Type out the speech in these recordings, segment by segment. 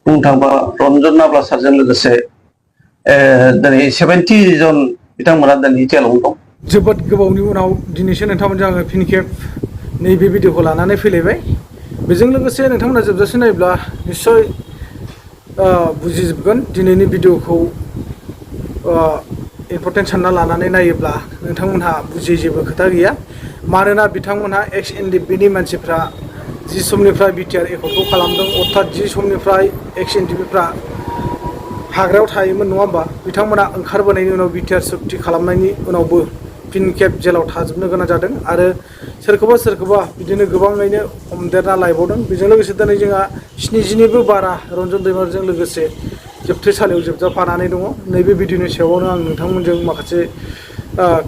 बुंनो थाङोबा रन्जन नाब्ला सारजों लोगोसे दिनै 70 जन बिथांमोना दिनै जेलाव दं। जोबोद गोबावनि उनाव दिनैसो नोंथांमोनजों आङो फिन खेब नैबे भिडिअखौ लानानै फैलायबाय। बेजों लोगोसे नोंथांमोना जोबजासे नायोब्ला निस्सय बुजिजोबगोन। दिनैनि भिडिअखौ इम्परटेन्ट सानना लानानै नायोब्ला नोंथांमोनहा बुजियै जेबो खोथा गैया। मानोना बिथांमोनहा एक्स एनडिपिनि मानसिफ्रा जि समनिफ्राय बिटिआर एकर्डखौ खालामदों, अर्थात जि समनिफ्राय एक्स एनडिपिफ्रा हाग्रायाव थायोमोन नङा होमबा, बिथांमोना ओंखारबोनायनि उनाव बिटिआर सुक्ति खालामनायनि उनावबो फिन खेब जेलाव थाजोबनो गोनां जादों आरो सोरखौबा बिदिनो गोबाङैनो हमदेरना लायबावदों। बेजों लोगोसे दिनै जोंहा 70निबो बारा रन्जन दैमारिजों लोगोसे जोबथेसालियाव जोबजाफानानै दङ। नैबे भिडिअनि सायावनो आं नोंथांमोनजों माखासे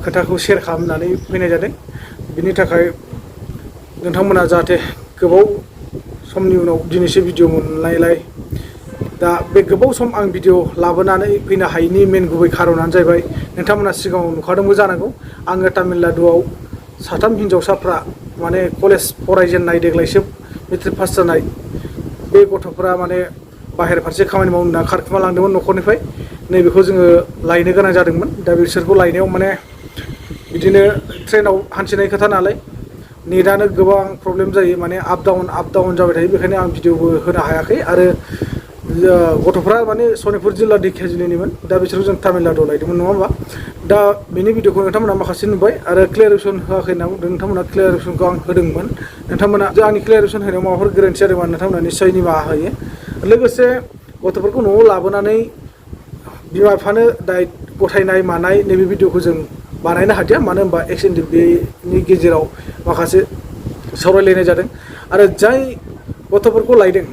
खोथाखौ शेयार खालामनानै फैनाय जादों। बिनि थाखाय नोंथांमोना जाहाथे गोबाव समनि उनाव दिनैसो भिडिअ मोननायलाय, दा बे गोबाव सम आं भिडिअ लाबोनानै फैनो हायैनि मेन गुबै खारनानो जाहैबाय नोंथांमोना सिगाङाव नुखादोंबो जानांगौ। आङो तामिलनाडुआव साथाम हिन्जावसाफ्रा माने कलेज फरायजेननाय, देग्लायसो मेट्रिक पास जानाय बे गथ'फ्रा माने बाहेर फारसे खामानि मावनो होनना खारखुमा लांदोंमोन न'खरनिफ्राय। नैबेखौ जोङो लायनो गोनां जादोंमोन। दा बिसोरखौ लायनायाव माने बिदिनो ट्रेनाव हान्थिनाय खोथा नालाय नेटआनो गोबां प्रब्लेम जायो, माने आप डाउन जाबाय थायो। बेखायनो आं भिडिअबो होनो हायाखै। आरो गथ'फ्रा माने सनितपुर जिल्ला धेकियाजुलिनिमोन। दा बिसोरखौ जों तामिलनाडुआव लायदोंमोन नङा होमबा। दा बेनि भिडिअखौ नोंथांमोना माखासे नुबाय आरो क्लियारेसन होआखै होनना बुंदों नोंथांमोना। क्लियारेसनखौ आं होदोंमोन। नोंथांमोना आंनि क्लियारेसन होनायाव माबाफोर गोरोन्थि जादोंबा नोंथांमोना निस्सय निमाहा होयो। लोगोसे गथ'फोरखौ न'आव लाबोनानै बिमा बिफानो गथायनाय मानाय नैबे भिडिअखौ जों बानायनो हादिया। मानो होनबा एक्स एनडिपिनि गेजेराव माखासे सावरायलायनाय जादों आरो जाय गथ'फोरखौ लायदों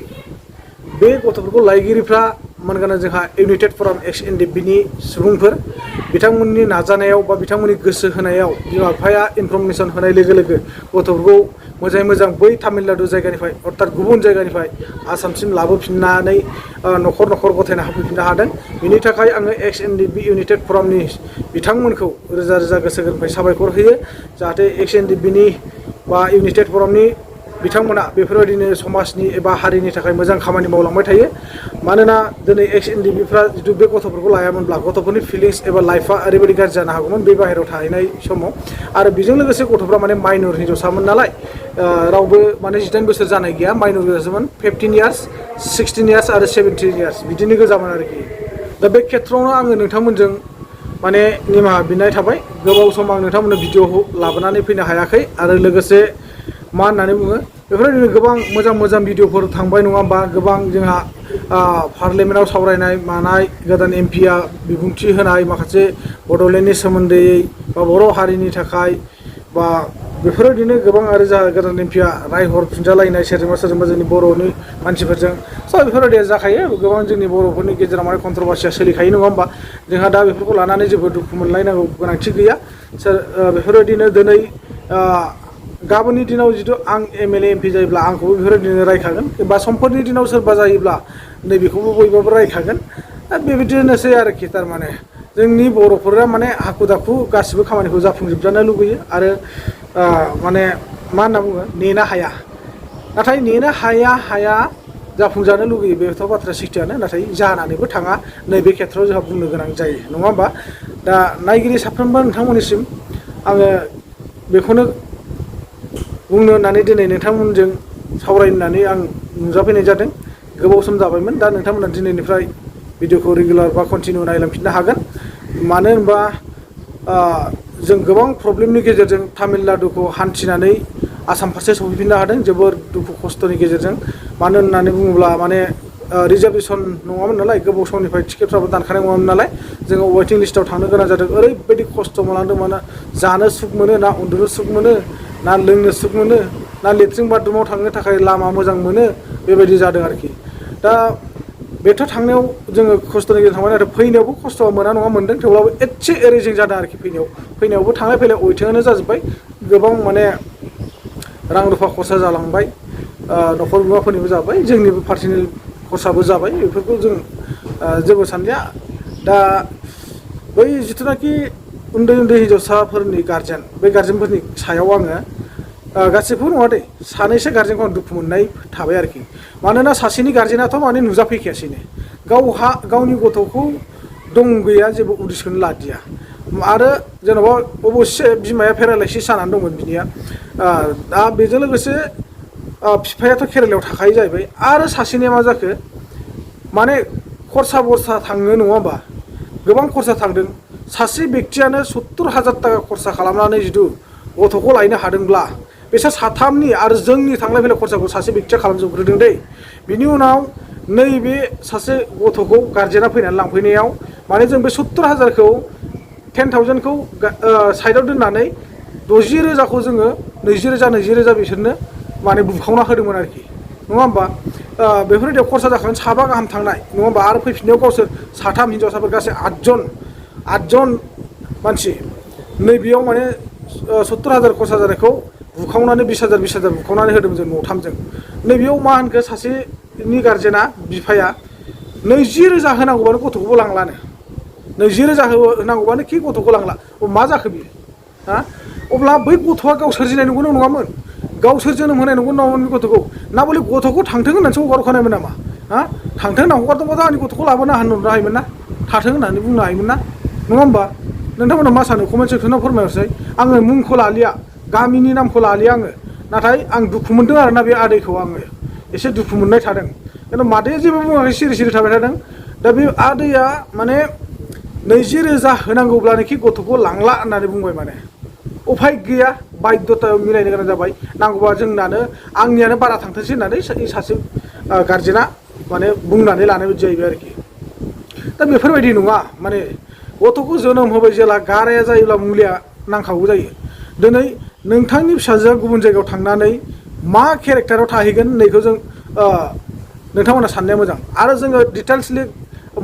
बे गथ'फोरखौ लायगिरिफ्रा मोनगोन जोंहा इउनाइटेड फराम एक्स एनडिपिनि सुबुंफोर। बिथांमोननि नाजानायाव बा बिथांमोननि गोसो होनायाव बिमा बिफाया इनफरमेसन होनाय लोगो लोगो गथ'फोरखौ मोजाङै मोजां बै तामिलनाडु जायगानिफ्राय अर्थात गुबुन जायगानिफ्राय आसामसिम लाबोफिननानै न'खर न'खर गथायना होफैफिननो हादों। बिनि थाखाय आङो एक्स एनडिपि इउनाइटेड फरामनि बिथांमोनखौ रोजा रोजा गोसो गोरबोनिफ्राय साबायखर होयो। जाहाथे एक्स एनडिपिनि बा इउनाइटेड फरामनि बिथांमोना बेफोरबायदिनो समाजनि एबा हारिनि थाखाय मोजां खामानि मावलांबाय थायो। मानोना दिनै एक्स एनडिपिफ्रा जिथु बे गथ'फोरखौ लायामोनब्ला गथ'फोरनि फिलिंस एबा लाइफआ ओरैबायदि गाज्रि जानो हागौमोन बे बाहेरायाव थाहैनाय समाव। आरो बेजों लोगोसे गथ'फ्रा माने माइनर हिन्जावसामोन नालाय, रावबो माने 18 बोसोर जानाय गैया, माइनर गोजासोमोन। 15 इयार्स, 16 इयार्स आरो 17 इयार्स बिदिनो गोजामोन आरोखि। दा बे खेथ्रआवनो आङो नोंथांमोनजों माने निमाहा बिनाय थाबाय। गोबाव सम आं नोंथांमोननो भिडिअखौ लाबोनानै फैनो हायाखै। आरो लोगोसे मा होननानै बुङो, बेफोरबायदिनो गोबां मोजां मोजां भिडिअफोर थांबाय नङा होमबा। गोबां जोंहा पार्लियामेन्टआव सावरायनाय मानाय, गोदान एमपिआ बिबुंथि होनाय माखासे बड'लेण्डनि सोमोन्दै बा बर' हारिनि थाखाय, बा बेफोरबायदिनो गोबां आरो जोंहा गोदान एमपिआ रायहरफिनजालायनाय सोरजोंबा सोरजोंबा जोंनि बर'नि मानसिफोरजों। स' बेफोरबायदिया जाखायो। गोबां जोंनि बर'फोरनि गेजेराव माने कन्ट्रभारसिया सोलिखायो नङा होमबा। जोंहा दा बेफोरखौ लानानै जेबो दुखु मोनलायनांगौ गोनांथि गैया। बेफोरबायदिनो दिनै गाबोननि दिनाव जिथु आं एमएलए एमपि जायोब्ला आंखौबो बेफोरबायदिनो रायखागोन, एबा समफोरनि दिनाव सोरबा जायोब्ला नैबेखौबो बयबाबो रायखागोन। दा बेबायदिनोसै आरोखि। थारमाने जोंनि बर'फोरा माने हाखु दाखु गासिबो खामानिखौ जाफुंजोबजानो लुगैयो आरो माने मा होनना बुङो, नेनो हाया। नाथाय नेनो हाया जाफुंजानो लुगैयो, बेथ' बाथ्राया सैथोआनो। नाथाय जानानैबो थाङा, नैबे खेथ्रआव जोंहा बुंनो गोनां जायो नङा होमबा। दा नायगिरि साफ्रोमबो नोंथांमोननिसिम आङो बेखौनो बुंनो होननानै दिनै नोंथांमोनजों सावरायनानै आं नुजाफैनाय जादों। गोबाव सम जाबायमोन। दा नोंथांमोना दिनैनिफ्राय भिडिअखौ रेगुलार बा कन्टिनिउ नायलांफिननो हागोन। मानो होनबा जों गोबां प्रब्लेमनि गेजेरजों तामिलनाडुखौ हान्थिनानै आसाम फारसे सफैफिननो हादों, जोबोर दुखु खस्थ'नि गेजेरजों। मानो होननानै बुङोब्ला माने रिजार्भेसन नङामोन नालाय, गोबाव समनिफ्राय टिकेटफ्राबो दानखानाय नङामोन नालाय, जोङो वेटिं लिस्टआव थांनो गोनां जादों। ओरैबायदि खस्थ' मोनलांदों, माने जानो सुख मोनो ना उन्दुनो सुख मोनो, ना लोंनो सुख मोनो, ना लेट्रिन बाथरुमाव थांनो थाखाय लामा मोजां मोनो, बेबायदि जादों आरोखि। दा बेथ' थांनायाव जोङो खस्थ'नि गेजेरजों थांबाय, नाथाय फैनायावबो खस्थ' मोना नङा मोन्दों। थेवब्लाबो एसे एरेजिं जादों आरोखि। फैनायावबो थांलाय फैलाय अइथिंआनो जाजोब्बाय। गोबां माने रां रुफा खरसा जालांबाय, न'खर बिमाफोरनिबो जाबाय, जोंनिबो पार्सनेल खरसाबो जाबाय। बेफोरखौ जों जेबो सानलिया। दा बै जिथुनाखि उन्दै उन्दै हिन्जावसाफोरनि गार्जेन, बे गार्जेनफोरनि सायाव आङो गासिबो नङा दे सानैसो गार्जेनखौ आं दुखु मोननाय थाबाय आरोखि मानोना सासेनि गार्जेनाथ' माने नुजाफैखायासैनो गावनि गथ'खौ दं गैया जेबो उदिसखौनो लादिया आरो जेन'बा अबस्से बिमाया पेरालाइसिस जानानै दंमोन बिनिया दा बेजों लोगोसे बिफायाथ' केरेलायाव थाखायो जाहैबाय आरो सासेनिया मा जाखो माने खरसा बरसा थाङो नङा होमबा गोबां खरसा थांदों सासे बेक्तियानो 70,000 थाखा खरसा खालामनानै जुदि गथ'खौ लायनो हादोंब्ला बिसोर साथामनि आरो जोंनि थांलाय फैलाय खरसाखौ सासे बेक्तिया खालामजोबग्रोदों दै बिनि उनाव नैबे सासे गथ'खौ गार्जेना फैनानै लांफैनायाव माने जों बे 70,000खौ 10,000खौ साइडआव दोननानै 60,000खौ जोङो 20,000 बिसोरनो माने बुखावना होदोंमोन आरोखि नङा होमबा बेफोरबायदियाव खरसा जाखांनानै 7 गाहाम थांनाय नङा होमबा आरो फैफिननायाव गावसोर 3 हिनजावसाफोर गासै 8 मानसि नैबेयाव माने 70,000 खरसा जानायखौ बुखावनानै 20,000 बुखावनानै होदों जों न'थामजों नैबेयाव मा होनखो सासेनि गार्जेना बिफाया 20,000 होनांगौबानो गथ'खौबो लांलानो 20,000 होनांगौबानो कि गथ'खौ लांला मा जाखो बियो हा अब्ला बै गथ'आ गाव सोरजिनाय नंगौना नङामोन गावसोर जोनोम होनाय नंगौ नङामोन बे गथ'खौ ना बले गथ'खौ थांथों होननानैसो हगारखानायमोन नामा हा थांथों होनना हगारदोंबाथ' आंनि गथ'खौ लाबोना होनहरनो हायोमोन ना थाथों होननानै बुंनो हायोमोन ना नङा होमबा नोंथांमोना मा सानो कमेन्ट सेक्सनाव फोरमायहरसै आङो मुंखौ लालिया गामिनि नामखौ लालिया आङो नाथाय आं दुखु मोनदों आरोना बे आदैखौ आङो एसे दुखु मोननाय थादों खिन्थु मादैया जेबो बुङाखै सिरि थाबाय थादों दा बे आदैया माने 20,000 होनांगौब्लानोखि गथ'खौ लांला होननानै बुंबाय माने उफाय गैया बाध्यतायाव मिलायनो गोनां जाबाय नांगौबा जोंनानो आंनियानो बारा थांथोंसै होननानै सासे गार्जेना माने बुंनानै लानाय बायदि जाहैबाय आरोखि दा बेफोरबायदि नङा माने गथ'खौ जोनोम होबाय जेला गाराया जायोब्ला मुलिया नांखागौ जायो दिनै नोंथांनि फिसाजोआ गुबुन जायगायाव थांनानै मा केरेक्टाराव थाहैगोन नैखौ जों नोंथांमोना साननाया मोजां आरो जोङो डिटेल्सलि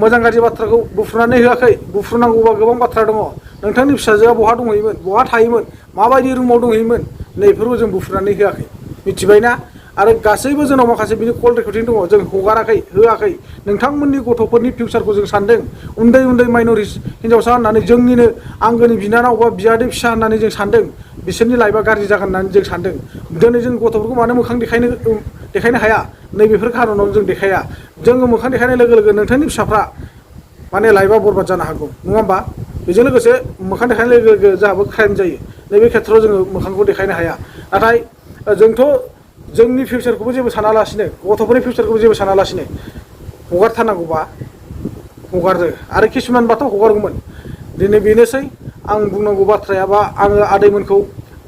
मोजां गाज्रि बाथ्राखौ बुफ्रुनानै होआखै बुफ्रुनांगौबा गोबां बाथ्रा दङ नोंथांनि फिसाजोआ बहा दंहैयोमोन बहा थायोमोन माबायदि रुमाव दंहैयोमोन नैफोरखौ जों बुफ्रुनानै होआखै मिथिबायना आरो गासैबो जोंनाव माखासे बिनि कल रेकर्डिं दङ जों हगाराखै होआखै नोंथांमोननि गथ'फोरनि फिउचारखौ जों सानदों उन्दै माइन'रिटि हिनजावसा होननानै जोंनिनो आंगोनि बिनानाव बा बियादै फिसा होननानै जों सानदों बिसोरनि लाइफआ गाज्रि जागोन होननानै जों सानदों दिनै जों गथ'फोरखौ मानो मोखां देखायनो हाया नैबेफोर खारनाव जों देखाया जोङो मोखां देखायनाय लोगो लोगो नोंथांनि फिसाफ्रा माने लाइफआ बरबाद जानो हागौ नङा होमबा बेजों लोगोसे मोखां देखायनाय लोगो लोगो जोंहाबो क्राइम जायो नैबे खेथ्रआव जोङो मोखांखौ देखायनो हाया नाथाय जोंथ' जोंनि फिउचारखौबो जेबो सानालासिनो गथ'फोरनि फिउचारखौबो जेबो सानालासिनो हगारथारनांगौबा हगारदो आरो किसुमान बाथ' हगारगौमोन दिनै बेनोसै आं बुंनांगौ बाथ्राया बा आङो आदैमोनखौ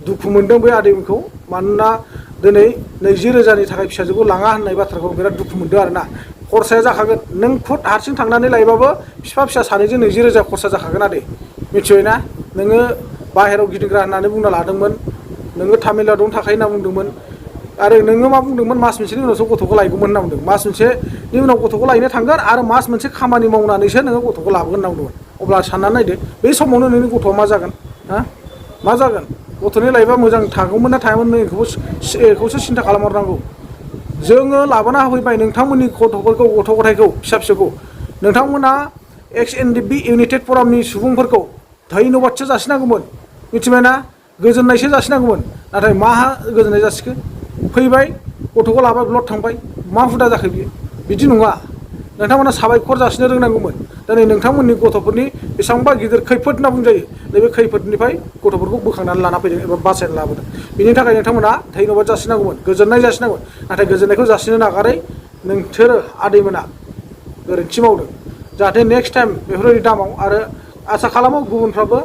दुखु मोनदों बे आदैमोनखौ मानोना दिनै 20,000नि थाखाय फिसाजोखौ लाङा होननाय बाथ्राखौ बिराद दुखु मोनदों आरोना खरसाया जाखागोन नों खुद हारसिं थांनानै लायबाबो बिफा फिसा सानैजों 20,000 खरसा जाखागोन आदै मिथिबायना नोङो बाहेरायाव गिदिंग्रा होननानै बुंना लादोंमोन नोङो तामिलनाडुआवनो थाखायो होनना बुंदोंमोन आरो नोङो मा बुंदोंमोन मास मोनसेनि उनावसो गथ'खौ लायगौमोन होनना बुंदों मास मोनसेनि उनाव गथ'खौ लायनो थांगोन आरो मास मोनसे खामानि मावनानैसो नोङो गथ'खौ लाबोगोन होनना बुंदोंमोन अब्ला साननानै नायदो बे समावनो नोंनि गथ'आ मा जागोन हा मा जागोन गथ'नि लाइफआ मोजां थागौमोन ना थायामोन बेखौसो सिन्था खालामहरनांगौ जोङो लाबोना होफैबाय नोंथांमोननि गथ'फोरखौ गथ' गथायखौ फिसा फिसौखौ नोंथांमोना XNDP इउनाइटेड फरामनि सुबुंफोरखौ धन्यबादसो जासिनांगौमोन मिथिबायना गोजोननायसो जासिनांगौमोन नाथाय मा गोजोननाय जासिखो फैबाय गथ'खौ लाबाय ब्लड थांबाय मा हुदा जाखो बियो बिदि नङा नोंथांमोना साबायखर जासिनो रोंनांगौमोन दिनै नोंथांमोननि गथ'फोरनि बेसेबांबा गिदिर खैफोद होनना बुंजायो नैबे खैफोदनिफ्राय गथ'फोरखौ बोखांनानै लाना फैदों एबा बासायना लाबोदों बिनि थाखाय नोंथांमोना धन्यबाद जासिनांगौमोन गोजोननाय जासिनांगौमोन नाथाय गोजोननायखौ जासिनो नागारै नोंसोरो आदैमोना गोरोन्थि मावदों जाहाथे नेक्स्ट टाइम बेफोरबायदि दामाव आरो आसा खालामो गुबुनफ्राबो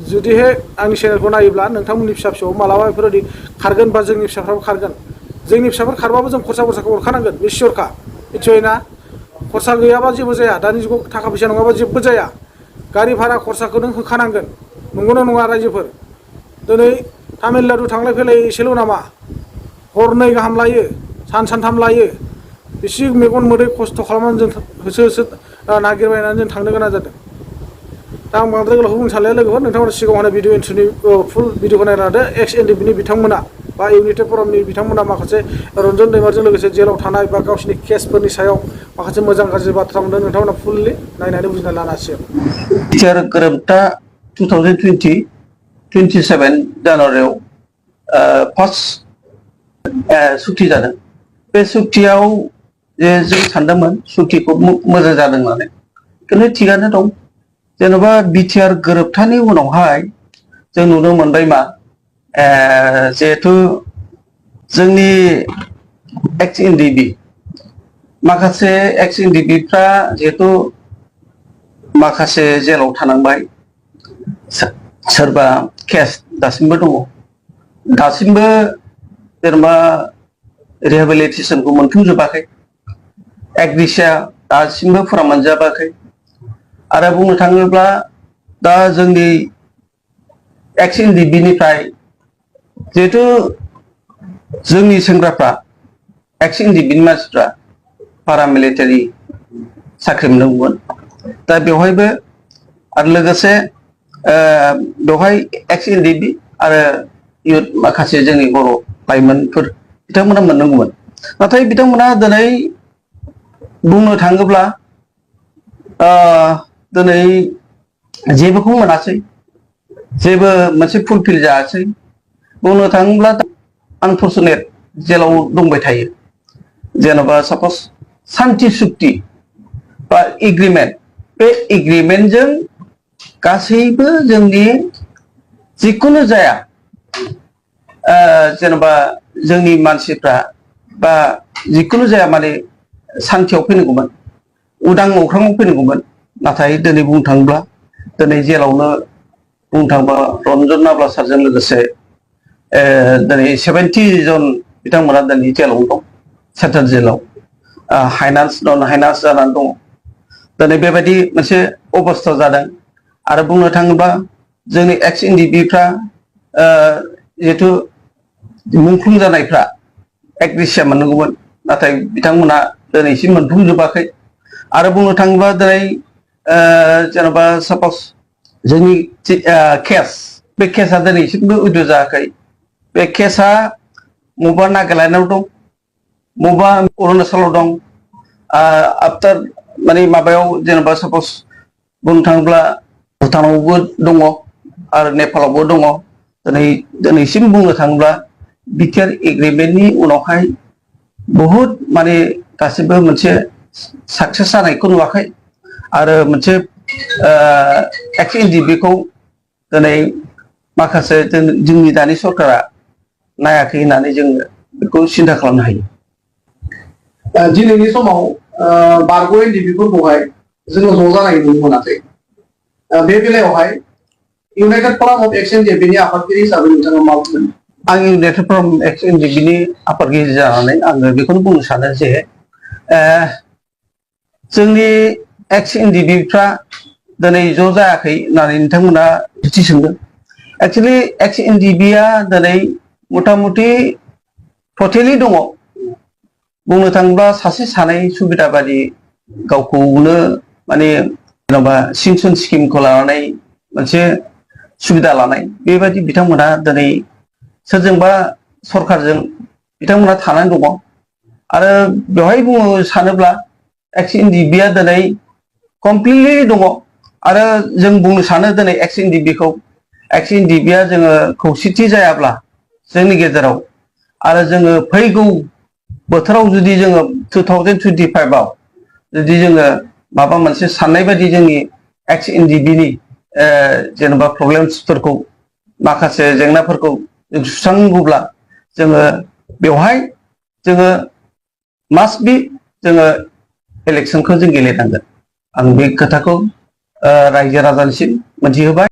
जुदिहाय आंनि चेनेलखौ नायोब्ला नोंथांमोननि फिसा फिसौ मालाबा बेफोरबायदि खारगोन बा जोंनि फिसाफ्राबो खारगोन जोंनि फिसाफोर खारबाबो जों खरसाखौ हरखानांगोन बे सियरखा मिथिबायना खरसा गैयाबा जेबो जाया दानि जुगाव थाखा फैसा नङाबा जेबो जाया गारि भारा खरसाखौ नों होखानांगोन नंगौना नङा रायजोफोर दिनै तामिलनाडु थांलाय फैलाय एसेल' नामा हरनै गाहाम लायो सानथाम लायो बेसे मेगन मोदै खस्थ' खालामनानै जों होसो नागिरबायनानै जों थांनो गोनां जादों दा आं बांद्राय गोलावखौ बुंनो सानलाया लोगोफोर नोंथांमोना सिगाङावनो भिडिअ इन्ट्र'नि फुल भिडिअखौ नायना लादो XNDPनि बिथांमोना बा इउनाइटेड फरामनि बिथांमोना माखासे रन्जन दैमारजों लोगोसे जेलाव थानाय बा गावसिनि केसफोरनि सायाव माखासे मोजां गाज्रि बाथ्रा मोनदों नोंथांमोना फुललि नायनानै बुजिना लानो हासिगोन टिचार गोरोबथा 2027 जानुवारियाव फार्स्ट सुक्ति जादों बे सुक्तियाव जे जों सानदोंमोन सुक्तिखौ मोजां जादों होननानै खिन्थु थिगानो दं जेन'बा बिटिआर गोरोबथानि उनावहाय जों नुनो मोनबाय मा जिहेथु जोंनि एक्स एनडिबि माखासे एक्स एनडिबिफ्रा जिहेतु माखासे जेलाव थानांबाय सोरबा केस दासिमबो दङ दासिमबो जेनेबा रिहेबिलिटेसनखौ मोनफुंजोबाखै एग्रिसिया दासिमबो फुरा मोनजाबाखै आरो बुंनो थाङोब्ला दा जोंनि एक्स एनडिबिनिफ्राय जिहेतु जोंनि सेंग्राफ्रा एक्स एनडिबिनि मानसिफ्रा पारामिलिटारि साख्रि मोनदोंमोन दा बेवहायबो आरो लोगोसे बेवहाय एक्स एनडिबि आरो इयुथ माखासे जोंनि बर' लाइमोनफोर बिथांमोना मोननांगौमोन नाथाय बिथांमोना दिनै बुंनो थाङोब्ला दिनै जेबोखौ मोनासै जेबो मोनसे फुलफिल जायासै बुंनो थाङोब्ला आनफरचुनेट जेलाव दंबाय थायो जेन'बा सापस सान्ति सुक्ति बा एग्रिमेन्ट बे एग्रिमेन्टजों गासैबो जोंनि जिखुनु जाया जेन'बा जोंनि मानसिफ्रा बा जिखुनु जाया माने सान्थियाव फैनांगौमोन उदां अख्राङाव फैनांगौमोन नाथाय दिनै बुंनो थाङोब्ला दिनै जेलावनो बुंनो थाङोब्ला रन्जन नाब्ला सारजों लोगोसे दिनै 70 जन बिथांमोना दिनै जेलाव दं सेन्ट्रेल जेलाव हाइनान्स जानानै दङ दिनै बेबायदि मोनसे अबस्था जादों आरो बुंनो थाङोब्ला जोंनि एक्स एनडिबिफ्रा जिहेतु मुंख्लं जानायफ्रा एग्रिसिया मोननांगौमोन नाथाय बिथांमोना दिनैसिम मोनफुंजोबाखै आरो बुंनो थाङोब्ला दिनै जेन'बा सापस जोंनि केस बे केसा दिनैसिमबो उइद्र' जायाखै बे केसा मबा नागालेण्डआव दं मबा अरुणाचलाव दं आफ्टार माने माबायाव जेनेबा सापस बुंनो थाङोब्ला भुटानावबो दङ आरो नेपालावबो दङ दिनैसिम बुंनो थाङोब्ला बिटिआर एग्रिमेन्टनि उनावहाय बहुद माने गासिबो मोनसे साक्सेस जानायखौ नुवाखै आरो मोनसे एक्स एनडिबिखौ दिनै माखासे जोंनि दानि सरकारा नायाखै होननानै जोङो बेखौ सिन्था खालामनो हायो दिनैनि समाव बारग' एनडिबिफोरखौहाय जोङो ज' जानाय नुनो मोनाखै बे बेलायावहाय इउनाइटेड फराम अफ एक्स एनडिबिनि आफादगिरि हिसाबै नोंथाङा मा बुंगोन आं इउनाइटेड फराम एक्स एनडिबिनि आफादगिरि जानानै आङो बेखौनो बुंनो सानो जे जोंनि एक्स एनडिबिफ्रा दिनै ज' जायाखै होननानै नोंथांमोना सोंथि सोंदों एक्सुवेलि एक्स एनडिबिया दिनै मथा मथि टटेलि दङ बुंनो थाङोब्ला सासे सानै सुबिदा बादि गावखौनो माने जेन'बा सिनसन स्किमखौ लानानै मोनसे सुबिदा लानाय बेबायदि बिथांमोना दिनै सोरजोंबा सरकारजों बिथांमोना थानानै दङ आरो बेवहाय बुंनो सानोब्ला एक्स एनडिबिया दिनै कमप्लिटलि दङ आरो जों बुंनो सानो दिनै एक्स एनडिबिया जोङो खौसेथि जायाब्ला जोंनि गेजेराव आरो जोङो फैगौ बोथोराव जुदि जोङो 2025आव जुदि जोङो माबा मोनसे साननाय बायदि जोंनि एक्स एनडिबिनि जेनेबा प्रब्लेम्सफोरखौ माखासे जेंनाफोरखौ जों सुस्रांगौब्ला जोङो बेवहाय जोङो मास्ट बि जोङो इलेक्सनखौ जों गेलेनांगोन आं बे खोथाखौ रायजो राजानिसिम मोनथिहोबाय